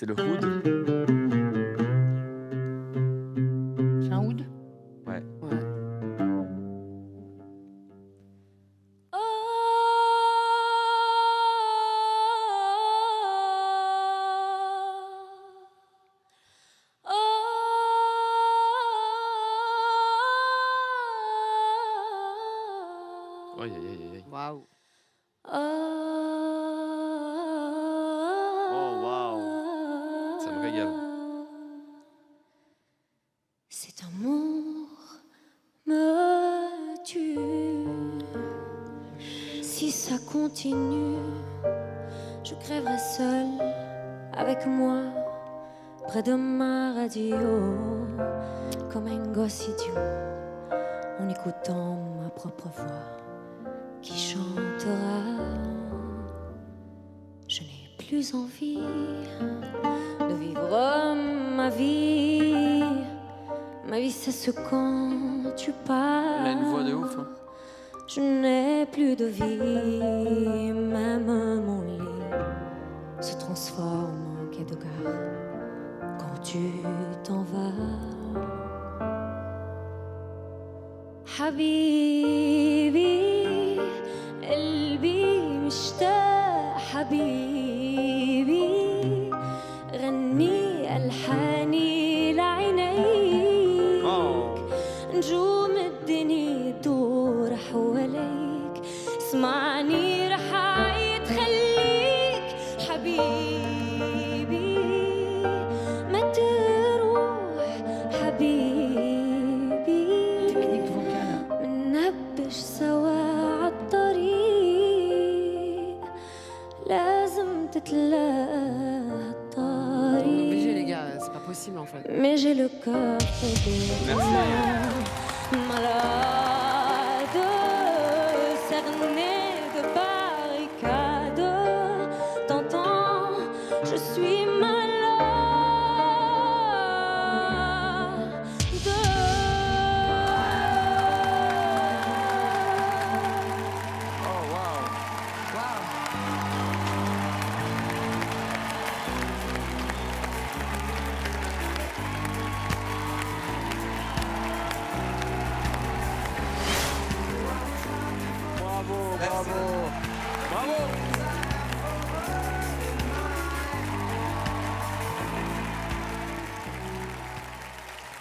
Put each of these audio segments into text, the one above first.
C'est le oud. C'est un oud? Ouais. Ouais. Aïe, aïe, aïe, aïe. Waouh. Oh, waouh. Ça me régale. Cet amour me tue. Si ça continue, je crèverai seule avec moi près de ma radio, comme un gosse idiot, en écoutant ma propre voix qui chantera. Je n'ai plus envie de vivre ma vie. Ma vie cesse quand tu pars. Elle a une voix de ouf, hein. Je n'ai plus de vie. Même mon lit se transforme en quai de gare quand tu t'en vas. حبيبي قلبي مشتاق حبيبي غني ألحاني لعينيك نجوم الدنيا تدور حواليك اسمعني رح أعيد خليك حبيبي ما تروح حبيبي Technique vocale. مننبش سوا عالطريق لازم تتلاقى الطريق Obligé les gars, c'est pas possible en fait. Mais j'ai le cœur malade, cerné de barricades. T'entends, je suis malade. Oh, waouh. Bravo, bravo. Bravo.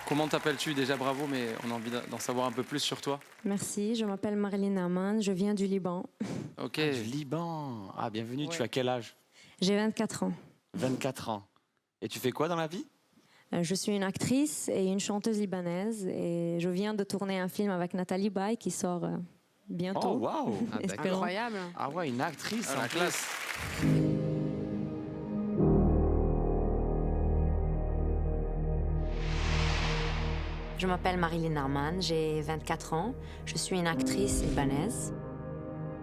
Comment t'appelles-tu? Déjà bravo, mais on a envie d'en savoir un peu plus sur toi. Merci, je m'appelle Marilyn Aman, je viens du Liban. Ok. Du Liban. Ah, bienvenue. Tu as quel âge? J'ai 24 ans. 24 ans. Et tu fais quoi dans la vie? Je suis une actrice et une chanteuse libanaise et je viens de tourner un film avec Nathalie Baye qui sort bientôt. Oh, waouh. Espérons. Incroyable. Ah ouais, une actrice. À en la plus. classe. Je m'appelle Marilyn Arman, j'ai 24 ans. Je suis une actrice libanaise.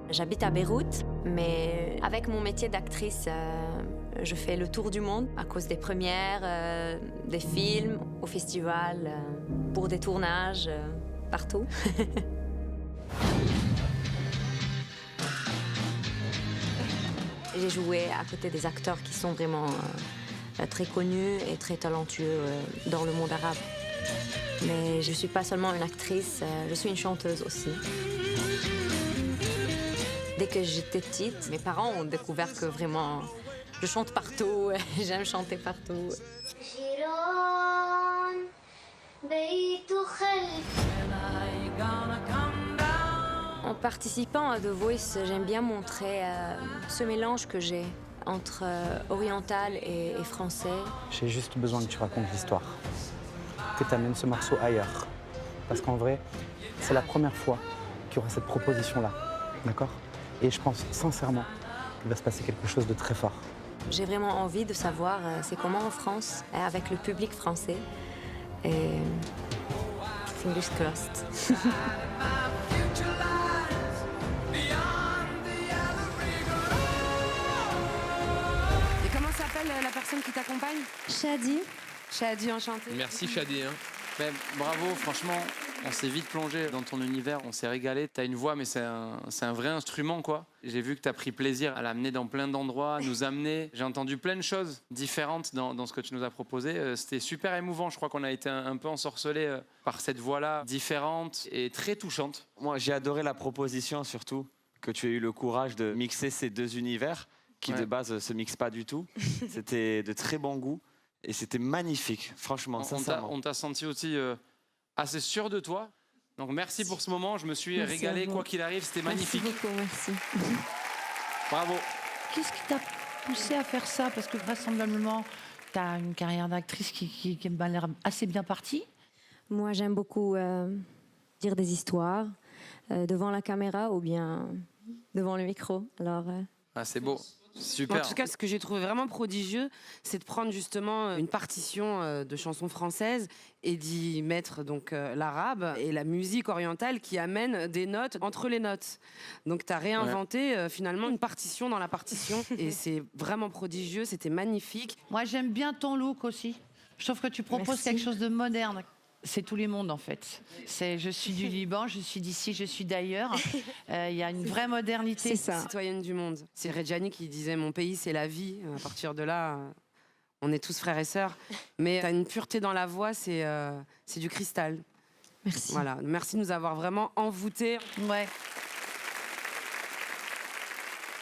J'habite à Beyrouth, mais avec mon métier d'actrice, je fais le tour du monde à cause des premières, des films, au festival, pour des tournages, partout. J'ai joué à côté des acteurs qui sont vraiment très connus et très talentueux dans le monde arabe. Mais je ne suis pas seulement une actrice, je suis une chanteuse aussi. Dès que j'étais petite, mes parents ont découvert que vraiment je chante partout, j'aime chanter partout. En participant à The Voice, j'aime bien montrer ce mélange que j'ai entre oriental et français. J'ai juste besoin que tu racontes l'histoire, que tu amènes ce morceau ailleurs. Parce qu'en vrai, c'est la première fois qu'il y aura cette proposition-là, d'accord? Et je pense sincèrement qu'il va se passer quelque chose de très fort. J'ai vraiment envie de savoir c'est comment en France, avec le public français. Et fingers crossed. Et comment s'appelle la personne qui t'accompagne? Shadi. Shadi, enchantée. Merci Shadi. Hein. Mais bravo, franchement, On s'est vite plongé dans ton univers, on s'est régalé. T'as une voix, mais c'est un vrai instrument, quoi. J'ai vu que t'as pris plaisir à l'amener dans plein d'endroits, à nous amener. J'ai entendu plein de choses différentes dans ce que tu nous as proposé. C'était super émouvant. Je crois qu'on a été un peu ensorcelés par cette voix-là, différente et très touchante. Moi, j'ai adoré la proposition, surtout, que tu aies eu le courage de mixer ces deux univers qui, de base, se mixent pas du tout. C'était de très bon goût et c'était magnifique, franchement, sincèrement. On t'a senti aussi assez sûr de toi. Donc merci pour ce moment. Je me suis Merci régalé, à vous. quoi qu'il arrive. C'était magnifique. Merci beaucoup, merci. Bravo. Qu'est-ce qui t'a poussé à faire ça? Parce que vraisemblablement, tu as une carrière d'actrice qui m'a l'air assez bien partie. Moi, j'aime beaucoup dire des histoires devant la caméra ou bien devant le micro. Alors, Ah, c'est beau. Super. En tout cas, ce que j'ai trouvé vraiment prodigieux, c'est de prendre justement une partition de chansons françaises et d'y mettre donc l'arabe et la musique orientale qui amène des notes entre les notes. Donc tu as réinventé finalement une partition dans la partition et c'est vraiment prodigieux, c'était magnifique. Moi, j'aime bien ton look aussi. Je trouve que tu proposes Merci. quelque chose de moderne. C'est tous les mondes en fait. C'est je suis du Liban, je suis d'ici, je suis d'ailleurs. Il y a une vraie modernité. C'est ça. Citoyenne du monde. C'est Reggiani qui disait mon pays c'est la vie. À partir de là, on est tous frères et sœurs. Mais tu as une pureté dans la voix, c'est du cristal. merci. Voilà. Merci de nous avoir vraiment envoûtés. Ouais.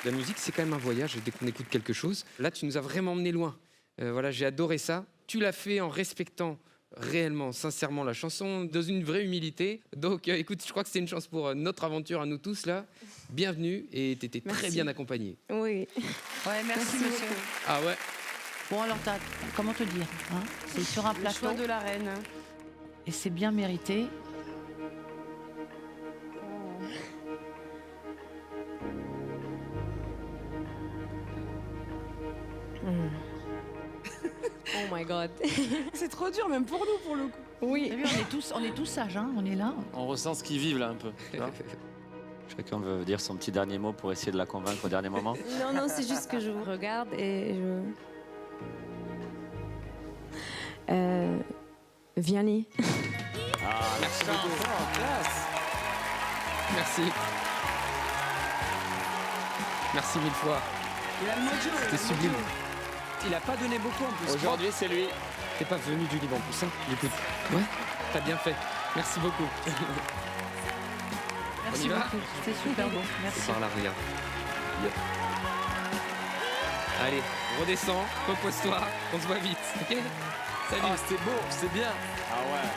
La musique, c'est quand même un voyage dès qu'on écoute quelque chose. Là, tu nous as vraiment emmenés loin. Voilà, j'ai adoré ça. Tu l'as fait en respectant réellement, sincèrement la chanson, dans une vraie humilité. Donc, écoute, je crois que c'est une chance pour notre aventure à nous tous, là. Bienvenue et tu étais très Merci. bien accompagné. Oui. Ouais, merci monsieur. Ah ouais. Bon alors, comment te dire hein, c'est sur un plateau. choix de la reine. Et c'est bien mérité. Oh my God. C'est trop dur, même pour nous, pour le coup. Oui. T'as vu, on est tous sages, hein, on est là. On ressent ce qu'ils vivent là un peu. tu vois. Chacun veut dire son petit dernier mot pour essayer de la convaincre au dernier moment. Non, non, c'est juste que je vous regarde et je... Vianney. Ah, Merci beaucoup. Merci. Merci mille fois. Il a le mojo. C'était sublime. Il a pas donné beaucoup en plus. Aujourd'hui, c'est lui. T'es pas venu du Liban pour ça, du coup. Ouais, t'as bien fait. Merci beaucoup. Merci y va beaucoup, c'était super beau. C'est Merci. par là, regarde. Yep. Allez, redescends, repose-toi, on se voit vite, ok? Salut. Ah, c'était beau, c'était bien. Ah ouais.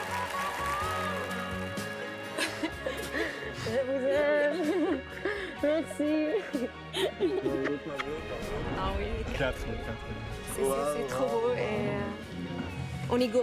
Je vous aime. Merci. Ah oui. C'est trop beau et on y go.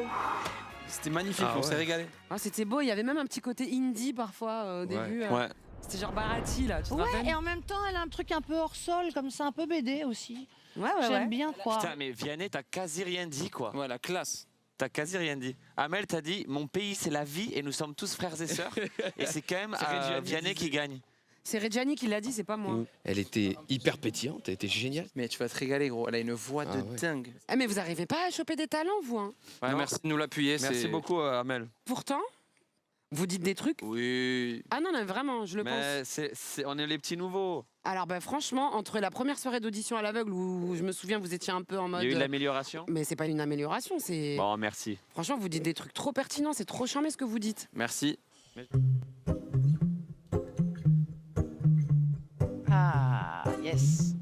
C'était magnifique, Ah on s'est ouais. régalé. Ah, c'était beau, il y avait même un petit côté indie parfois au début. Ouais. C'était genre Barati là, tu te Ouais, rappelles? et en même temps, elle a un truc un peu hors sol, comme ça, un peu BD aussi. Ouais, J'aime bien, quoi. Putain, mais Vianney, t'as quasi rien dit, quoi. Ouais, la classe. T'as quasi rien dit. Amel t'a dit, mon pays, c'est la vie et nous sommes tous frères et sœurs. Et c'est quand même C'est Reggiani Vianney qui gagne. C'est Reggiani qui l'a dit, c'est pas moi. Elle était hyper pétillante, elle était géniale. Mais tu vas te régaler, gros. Elle a une voix Ah de ouais. dingue. Eh, mais vous arrivez pas à choper des talents, vous hein. Ouais, Non. merci de nous l'appuyer. Merci beaucoup, Amel. Pourtant, vous dites des trucs. Oui. Ah non, non, vraiment, je le pense. Mais on est les petits nouveaux. Alors, bah, franchement, entre la première soirée d'audition à l'aveugle où je me souviens, vous étiez un peu en mode. Il y a eu de l'amélioration. Mais c'est pas une amélioration, c'est. Bon, merci. Franchement, vous dites des trucs trop pertinents, c'est trop charmé ce que vous dites. Merci. Ah, yes.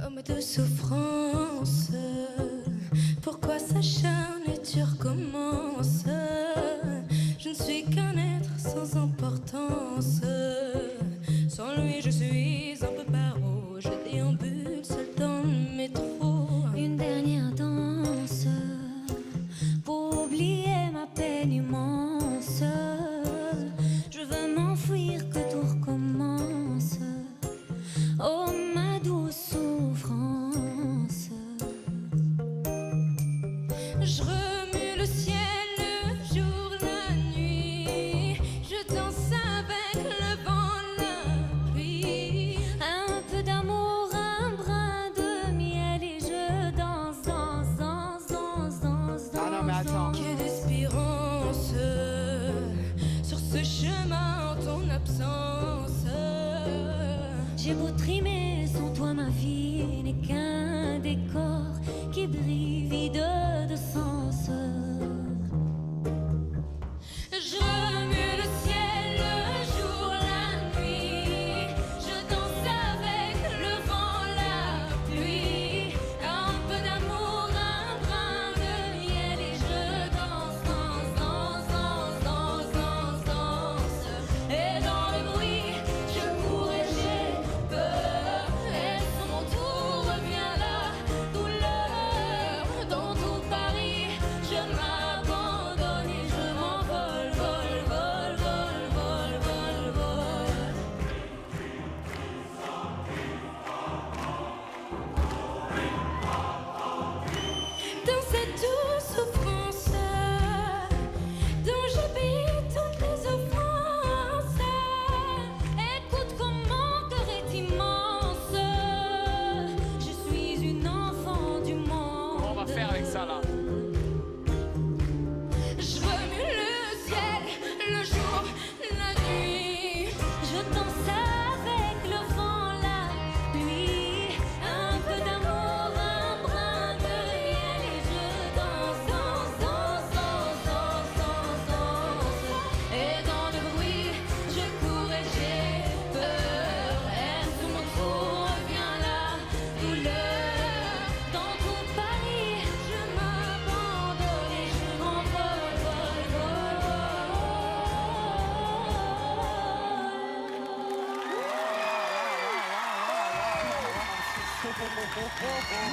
Homme de souffrance, pourquoi s'acharne et tu recommences? Je ne suis qu'un être sans importance. Sans lui, je suis un peu paro. Je déambule seul dans le métro. Une dernière danse pour oublier ma peine immense. Je veux m'enfuir, que tout recommence. Oh, ma douce souffrance. Je remue le ciel, le ce chemin en ton absence. J'ai beau trimer, sans toi ma vie n'est qu'un décor qui brille vide de sens. Je remue le ciel, le jour, la nuit. Je danse avec le vent, la pluie. Un peu d'amour, un brin de miel. Et je danse, danse, danse, danse, danse, danse, danse. Et dans le bruit, je cours et j'ai peur. Et sur mon tour revient la douleur. Dans tout Paris, je m'abandonne et je m'envole, vol, vol, vol, vol, vol, vol. Dans cette douce souffrance dont j'habite toutes les offenses, écoute comme mon cœur est immense. Je suis une enfant du monde. Comment on va faire avec ça là? Je remue le ciel, le jour, la nuit. Je danse avec le vent, la pluie. Un peu d'amour, un brin de miel. Et je danse, danse, danse, danse, danse, danse, danse. Et dans le bruit, je cours et j'ai peur. Et sur mon tour revient la douleur. Dans tout Paris, je m'abandonne et je m'envole, vol,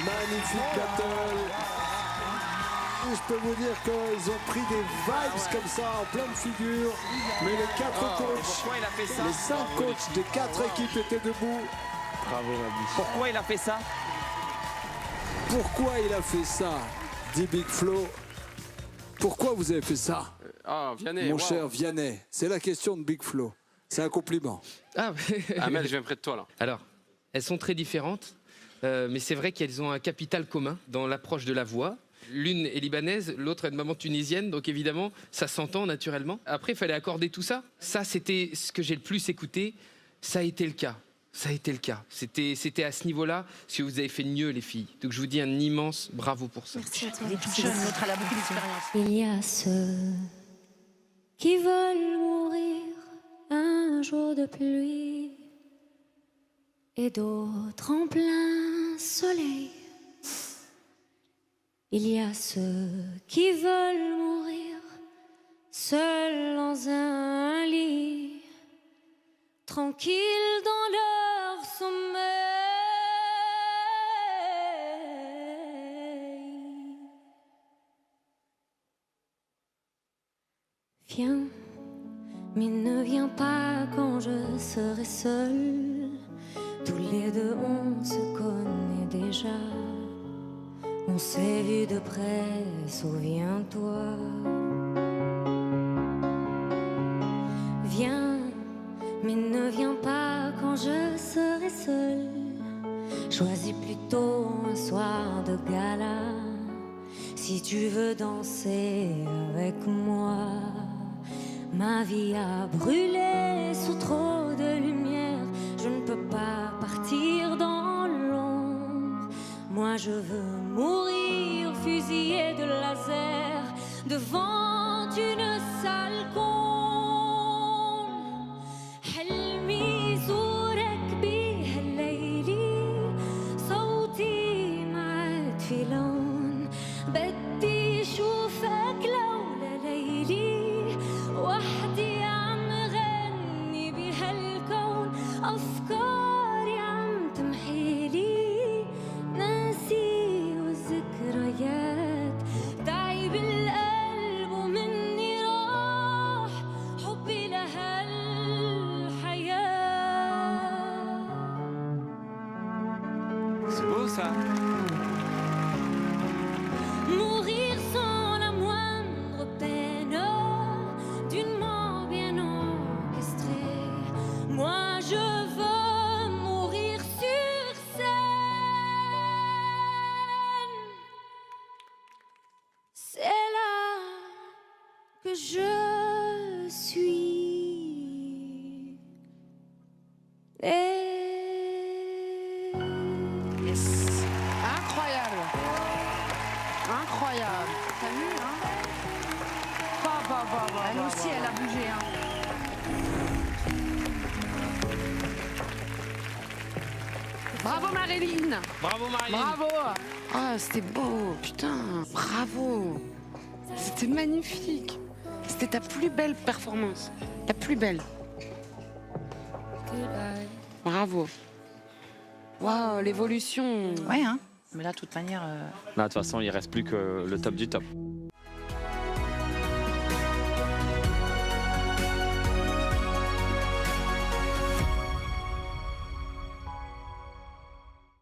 Magnifique battle. Et je peux vous dire qu'ils ont pris des vibes comme ça en pleine figure. Mais les 4 coachs, Pourquoi il a fait ça? les 5 coachs des 4 équipes étaient debout. Bravo, Nabi. Pourquoi il a fait ça? Pourquoi il a fait ça, dit Big Flo? Pourquoi vous avez fait ça, Ah, Vianney. mon wow. cher Vianney? C'est la question de Big Flo. C'est un compliment. Ah, Amel, je viens près de toi là. alors, elles sont très différentes, mais c'est vrai qu'elles ont un capital commun dans l'approche de la voix. L'une est libanaise, l'autre est de maman tunisienne, donc évidemment, ça s'entend naturellement. Après, il fallait accorder tout ça. Ça, c'était ce que j'ai le plus écouté. Ça a été le cas. Ça a été le cas. C'était à ce niveau-là ce que vous avez fait de mieux, les filles. Donc je vous dis un immense bravo pour ça. Merci à toi. Elle est toute jeune, l'autre elle a beaucoup d'expérience. Il y a ceux qui veulent mourir un jour de pluie et d'autres en plein soleil. Il y a ceux qui veulent mourir seuls dans un lit, tranquilles dans leur sommeil. Viens, mais ne viens pas quand je serai seule. Tous les deux on se connaît déjà. On s'est vu de près, souviens-toi. Viens, mais ne viens pas quand je serai seule. Choisis plutôt un soir de gala. Si tu veux danser avec moi. Ma vie a brûlé sous trop de lumière. Je ne peux pas partir dans l'ombre. Moi je veux mourir fusillé de laser devant une salle comble. حلمي زورك بهالليلي صوتي معك في لون بدي اشوفك لولا ليلي وحدي عم غني بهالكون افكاري عم تمحيلي ناسي والذكريات تعب القلب ومني راح حبي لهالحياة. C'est beau ça. Mourir sans la moindre peine d'une mort bien orchestrée. Moi je veux mourir sur scène. C'est là que je suis. Yes. Incroyable. Incroyable. T'as vu, hein? Elle aussi, elle a bougé, hein. Bravo Marilyn. Bravo Marilyn. Bravo. Ah, c'était beau, putain. Bravo. C'était magnifique. C'était ta plus belle performance. La plus belle. Bravo. Waouh, l'évolution. Ouais, hein. Mais là, de toute manière. Là, de toute façon, il reste plus que le top du top.